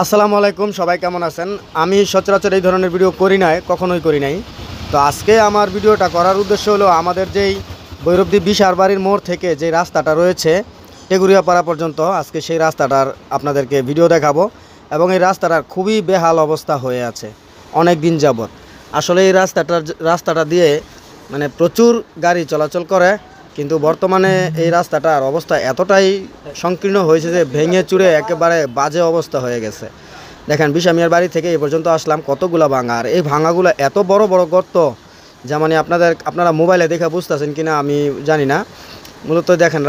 আসসালামু আলাইকুম, সবাই কেমন আছেন? আমি সচরাচর এই ধরনের ভিডিও কখনোই করি নাই। তো আজকে আমার ভিডিওটা করার উদ্দেশ্য হলো আমাদের যেই ভৈরবদ্বীপ বিশার বাড়ির মোড় থেকে যে রাস্তাটা রয়েছে টেগুরিয়াপাড়া পর্যন্ত, আজকে সেই রাস্তাটার আপনাদেরকে ভিডিও দেখাবো। এবং এই রাস্তাটার খুবই বেহাল অবস্থা হয়ে আছে অনেক দিন যাবৎ। আসলে এই রাস্তাটা দিয়ে প্রচুর গাড়ি চলাচল করে, কিন্তু বর্তমানে এই রাস্তাটার অবস্থা এতটাই সংকীর্ণ হয়েছে যে ভেঙে চুরে একেবারে বাজে অবস্থা হয়ে গেছে। দেখেন, বিশামিয়ার বাড়ি থেকে এই পর্যন্ত আসলাম, কতগুলো ভাঙা। আর এই ভাঙাগুলো এত বড় বড় গর্ত, যেমন আপনারা মোবাইলে দেখে বুঝতেছেন কিনা আমি জানি না। মূলত দেখেন,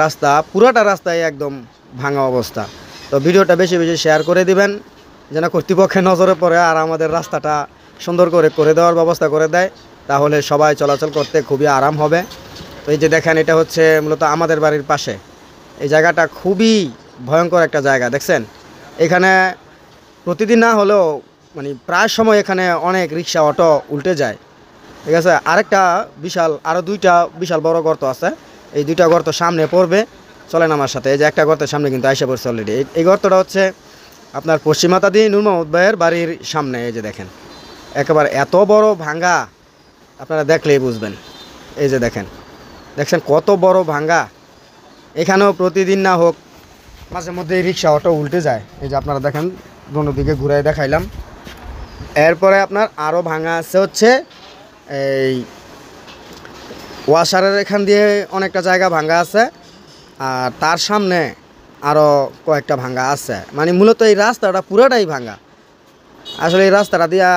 পুরাটা রাস্তায় একদম ভাঙা অবস্থা। তো ভিডিওটা বেশি বেশি শেয়ার করে দিবেন যেন কর্তৃপক্ষের নজরে পড়ে আর আমাদের রাস্তাটা সুন্দর করে দেওয়ার ব্যবস্থা করে দেয়, তাহলে সবাই চলাচল করতে খুবই আরাম হবে। তো এই যে দেখেন, এটা হচ্ছে মূলত আমাদের বাড়ির পাশে। এই জায়গাটা খুবই ভয়ঙ্কর একটা জায়গা। দেখছেন, এখানে প্রতিদিন না হলেও প্রায় সময় এখানে অনেক রিক্সা অটো উল্টে যায়। ঠিক আছে, আরও দুইটা বিশাল বড় গর্ত আছে। এই দুইটা গর্ত সামনে পড়বে, চলেন আমার সাথে। এই যে একটা গর্তের সামনে কিন্তু আইসা পড়ছে অলরেডি। এই গর্তটা হচ্ছে আপনার পশ্চিমাতাদি নূর মোহাম্মদ ভাইয়ের বাড়ির সামনে। এই যে দেখেন, একেবারে এত বড় ভাঙ্গা, আপনারা দেখলেই বুঝবেন। এই যে দেখছেন কত বড় ভাঙ্গা। এখানেও প্রতিদিন না হোক মাঝে মধ্যে রিক্সা অটো উল্টে যায়। এই যে আপনারা দেখেন, দোনো দিকে ঘুরাই দেখাইলাম। এরপরে আপনার আরও ভাঙা আছে হচ্ছে এই ওয়াশারের এখান দিয়ে অনেকটা জায়গা ভাঙা আছে, আর তার সামনে আরও কয়েকটা ভাঙা আছে। মূলত এই রাস্তাটা পুরোটাই ভাঙা। আসলে এই রাস্তাটা দিয়া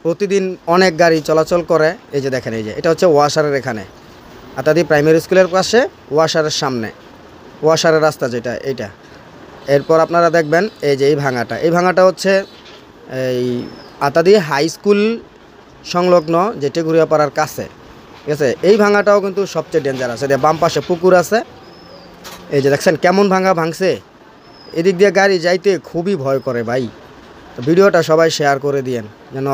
প্রতিদিন অনেক গাড়ি চলাচল করে। এই যে দেখেন, এই যে এটা হচ্ছে ওয়াশারের এখানে, আতাদি প্রাইমারি স্কুলের পাশে ওয়াশারের সামনে, ওয়াশারের রাস্তা যেটা এইটা। এরপর আপনারা দেখবেন এই যে এই ভাঙাটা হচ্ছে এই আতাদি হাই স্কুল সংলগ্ন যে টেগুরিয়াপাড়ার কাছে। ঠিক আছে, এই ভাঙাটাও কিন্তু সবচেয়ে ডেঞ্জার আছে। বাম পাশে পুকুর আছে। এই যে দেখছেন কেমন ভাঙছে। এদিক দিয়ে গাড়ি যাইতে খুবই ভয় করে ভাই। তো ভিডিওটা সবাই শেয়ার করে দিয়েন যেন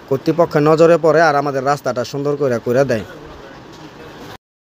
কর্তৃপক্ষের নজরে পড়ে আর আমাদের রাস্তাটা সুন্দর করে দেয়।